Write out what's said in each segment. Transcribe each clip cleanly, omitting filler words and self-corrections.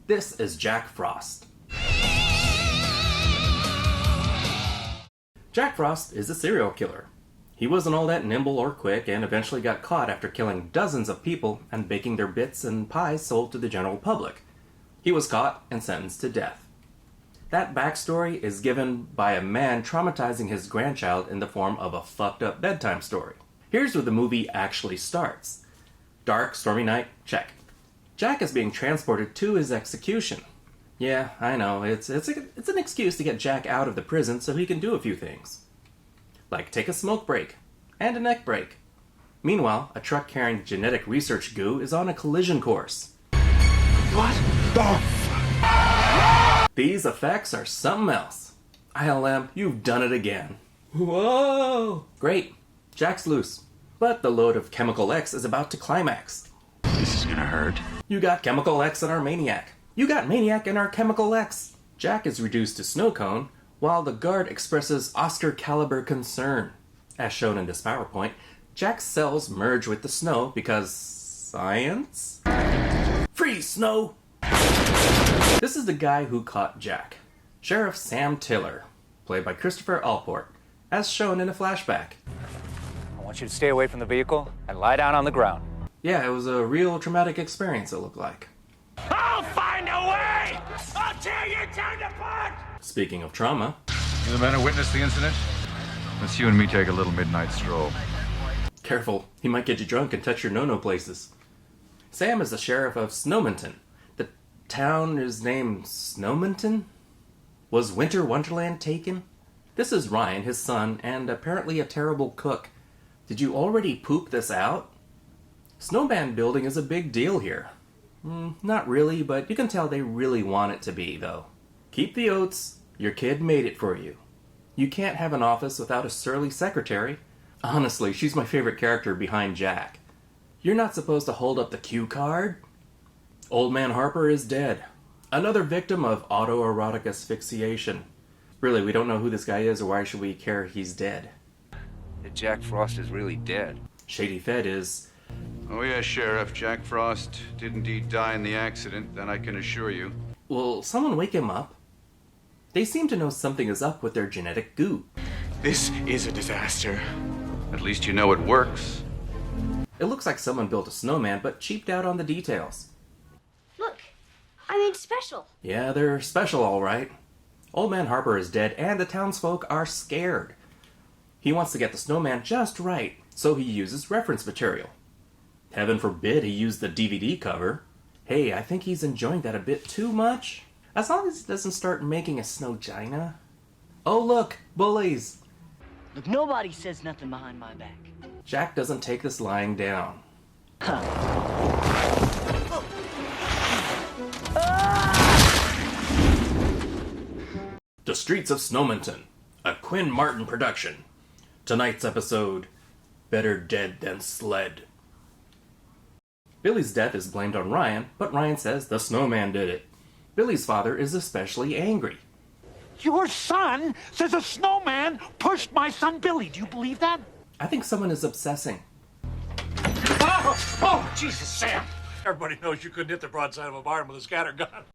This is Jack Frost. Jack Frost is a serial killer. He wasn't all that nimble or quick and eventually got caught after killing dozens of people and baking their bits and pies sold to the general public. He was caught and sentenced to death. That backstory is given by a man traumatizing his grandchild in the form of a fucked up bedtime story. Here's where the movie actually starts. Dark, stormy night, check. Jack is being transported to his execution. Yeah, I know, it's an excuse to get Jack out of the prison so he can do a few things. Like take a smoke break, and a neck break. Meanwhile, a truck carrying genetic research goo is on a collision course. What the f***? These effects are something else. ILM, you've done it again. Whoa! Great, Jack's loose. But the load of Chemical X is about to climax. This is gonna hurt. You got Chemical X in our Maniac. You got Maniac in our Chemical X. Jack is reduced to snow cone, while the guard expresses Oscar-caliber concern. As shown in this PowerPoint, Jack's cells merge with the snow because... science? Free snow! This is the guy who caught Jack. Sheriff Sam Tiller, played by Christopher Allport, as shown in a flashback. I want you to stay away from the vehicle and lie down on the ground. Yeah, it was a real traumatic experience, it looked like. I'll find a way! I'll tear you down to part! Speaking of trauma... You the man who witnessed the incident? Let's you and me take a little midnight stroll. Careful, he might get you drunk and touch your no-no places. Sam is the sheriff of Snowmanton. The town is named Snowmanton? Was Winter Wonderland taken? This is Ryan, his son, and apparently a terrible cook. Did you already poop this out? Snowman building is a big deal here. Not really, but you can tell they really want it to be, though. Keep the oats. Your kid made it for you. You can't have an office without a surly secretary. Honestly, she's my favorite character behind Jack. You're not supposed to hold up the cue card? Old Man Harper is dead. Another victim of autoerotic asphyxiation. Really, we don't know who this guy is or why should we care he's dead. That Jack Frost is really dead. Shady Fed is... Oh yes, Sheriff, Jack Frost did indeed die in the accident, that I can assure you. Will someone wake him up? They seem to know something is up with their genetic goo. This is a disaster. At least you know it works. It looks like someone built a snowman but cheaped out on the details. Look, I made special. Yeah, they're special all right. Old Man Harper is dead and the townsfolk are scared. He wants to get the snowman just right, so he uses reference material. Heaven forbid he used the DVD cover. Hey, I think he's enjoying that a bit too much. As long as he doesn't start making a snowgina. Oh look, bullies! Look, nobody says nothing behind my back. Jack doesn't take this lying down. The Streets of Snowmanton, a Quinn Martin production. Tonight's episode, Better Dead Than Sled. Billy's death is blamed on Ryan, but Ryan says the snowman did it. Billy's father is especially angry. Your son says a snowman pushed my son Billy. Do you believe that? I think someone is obsessing. Oh, Jesus, Sam. Everybody knows you couldn't hit the broadside of a barn with a scatter gun.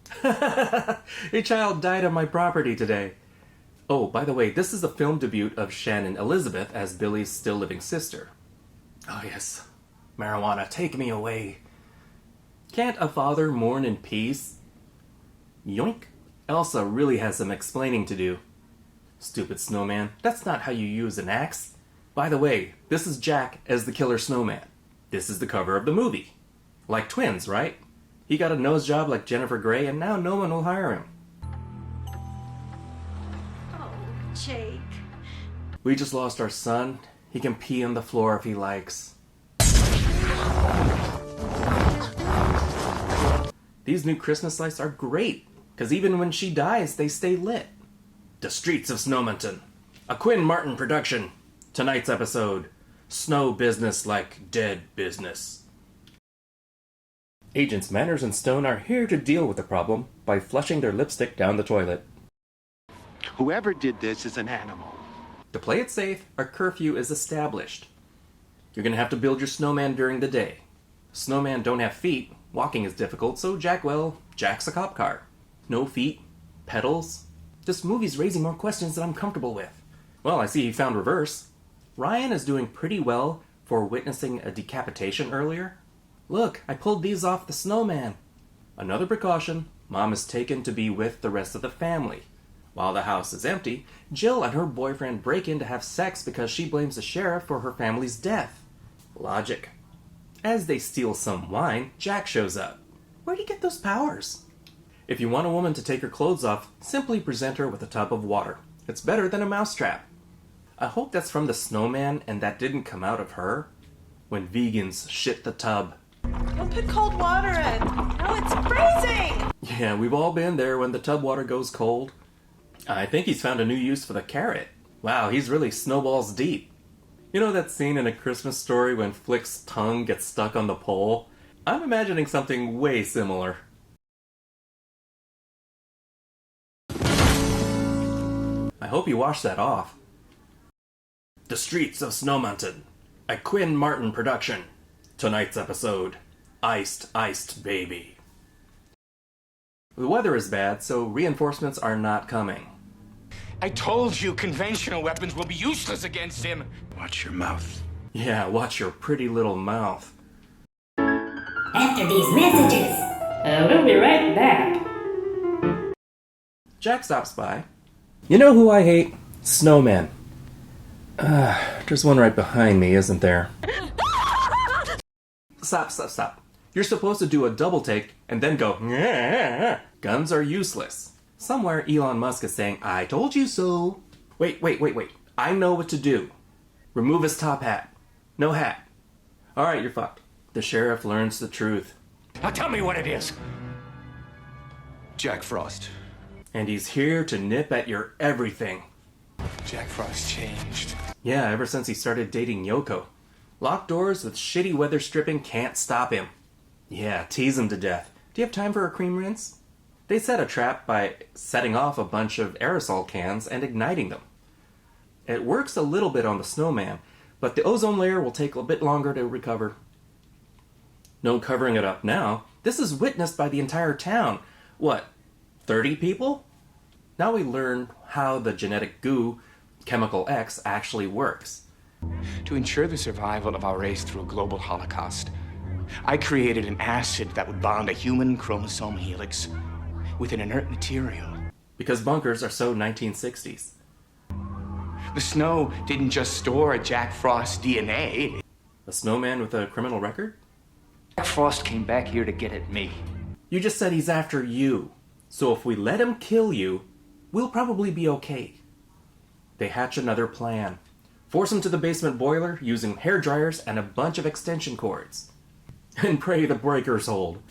A child died on my property today. Oh, by the way, this is the film debut of Shannon Elizabeth as Billy's still living sister. Oh yes, marijuana, take me away. Can't a father mourn in peace? Yoink. Elsa really has some explaining to do. Stupid snowman, that's not how you use an axe. By the way, this is Jack as the killer snowman. This is the cover of the movie. Like twins, right? He got a nose job like Jennifer Grey and now no one will hire him. Oh, Jake. We just lost our son. He can pee on the floor if he likes. These new Christmas lights are great, because even when she dies, they stay lit. The Streets of Snowmanton, a Quinn Martin production. Tonight's episode, Snow Business Like Dead Business. Agents Manners and Stone are here to deal with the problem by flushing their lipstick down the toilet. Whoever did this is an animal. To play it safe, a curfew is established. You're going to have to build your snowman during the day. Snowmen don't have feet, Walking is difficult, so Jack jacks a cop car. No feet, pedals. This movie's raising more questions than I'm comfortable with. Well, I see he found reverse. Ryan is doing pretty well for witnessing a decapitation earlier. Look, I pulled these off the Snowman. Another precaution, Mom is taken to be with the rest of the family. While the house is empty, Jill and her boyfriend break in to have sex because she blames the sheriff for her family's death. Logic. As they steal some wine, Jack shows up. Where'd he get those powers? If you want a woman to take her clothes off, simply present her with a tub of water. It's better than a mousetrap. I hope that's from the Snowman and that didn't come out of her. When vegans shit the tub. Don't put cold water in. No, it's freezing! Yeah, we've all been there when the tub water goes cold. I think he's found a new use for the carrot. Wow, he's really snowballs deep. You know that scene in A Christmas Story when Flick's tongue gets stuck on the pole? I'm imagining something way similar. I hope you wash that off. The Streets of Snowmountain, a Quinn Martin production. Tonight's episode, Iced Baby. The weather is bad, so reinforcements are not coming. I told you conventional weapons will be useless against him. Watch your mouth. Yeah, watch your pretty little mouth. After these messages, we'll be right back. Jack stops by. You know who I hate? Snowman. There's one right behind me, isn't there? Stop. You're supposed to do a double take and then go, "Nyeh." Guns are useless. Somewhere Elon Musk is saying, I told you so. Wait. I know what to do. Remove his top hat. No hat. Alright, you're fucked. The sheriff learns the truth. Now tell me what it is. Jack Frost. And he's here to nip at your everything. Jack Frost changed. Yeah, ever since he started dating Yoko. Locked doors with shitty weather stripping can't stop him. Yeah, tease him to death. Do you have time for a cream rinse? They set a trap by setting off a bunch of aerosol cans and igniting them. It works a little bit on the Snowman, but the ozone layer will take a bit longer to recover. No covering it up now. This is witnessed by the entire town. What, 30 people? Now we learn how the genetic goo, Chemical X, actually works. To ensure the survival of our race through a global holocaust, I created an acid that would bond a human chromosome helix with an inert material. Because bunkers are so 1960s. The snow didn't just store Jack Frost's DNA. A snowman with a criminal record? Jack Frost came back here to get at me. You just said he's after you. So if we let him kill you, we'll probably be okay. They hatch another plan. Force him to the basement boiler using hair dryers and a bunch of extension cords. And pray the breakers hold.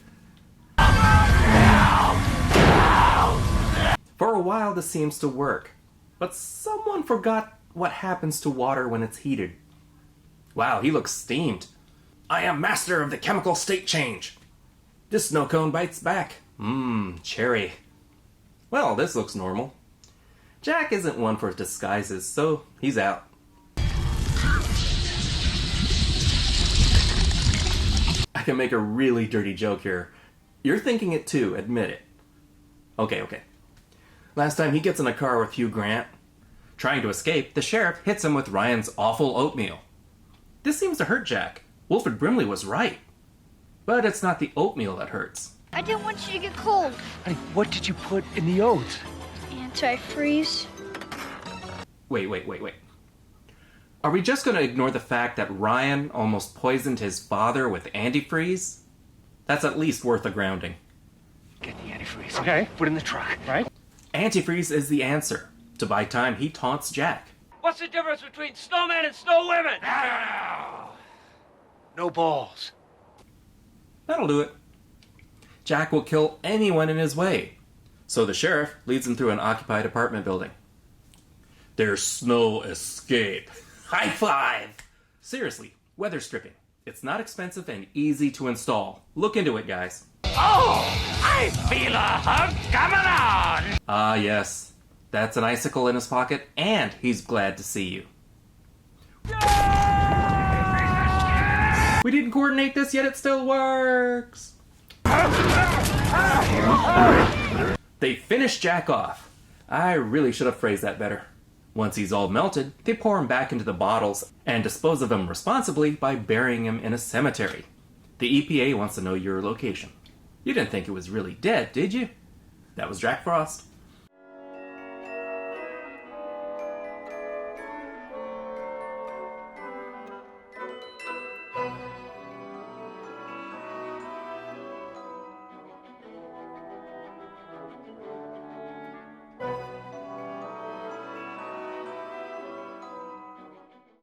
For a while this seems to work, but someone forgot what happens to water when it's heated. Wow, he looks steamed. I am master of the chemical state change. This snow cone bites back. Cherry. Well, this looks normal. Jack isn't one for disguises, so he's out. I can make a really dirty joke here. You're thinking it too, admit it. Okay. Last time he gets in a car with Hugh Grant. Trying to escape, the sheriff hits him with Ryan's awful oatmeal. This seems to hurt Jack. Wilfred Brimley was right. But it's not the oatmeal that hurts. I didn't want you to get cold. Honey, what did you put in the oats? Antifreeze. Wait. Are we just going to ignore the fact that Ryan almost poisoned his father with antifreeze? That's at least worth a grounding. Get the antifreeze. Okay. Put it in the truck, right? Antifreeze is the answer. To buy time, he taunts Jack. What's the difference between snowmen and snow women? No balls. That'll do it. Jack will kill anyone in his way. So the sheriff leads him through an occupied apartment building. There's snow escape. High five! Seriously, weather stripping. It's not expensive and easy to install. Look into it, guys. Oh, I feel a hug coming on! Ah, yes. That's an icicle in his pocket, and he's glad to see you. We didn't coordinate this, yet it still works! They finish Jack off. I really should have phrased that better. Once he's all melted, they pour him back into the bottles and dispose of him responsibly by burying him in a cemetery. The EPA wants to know your location. You didn't think it was really dead, did you? That was Jack Frost.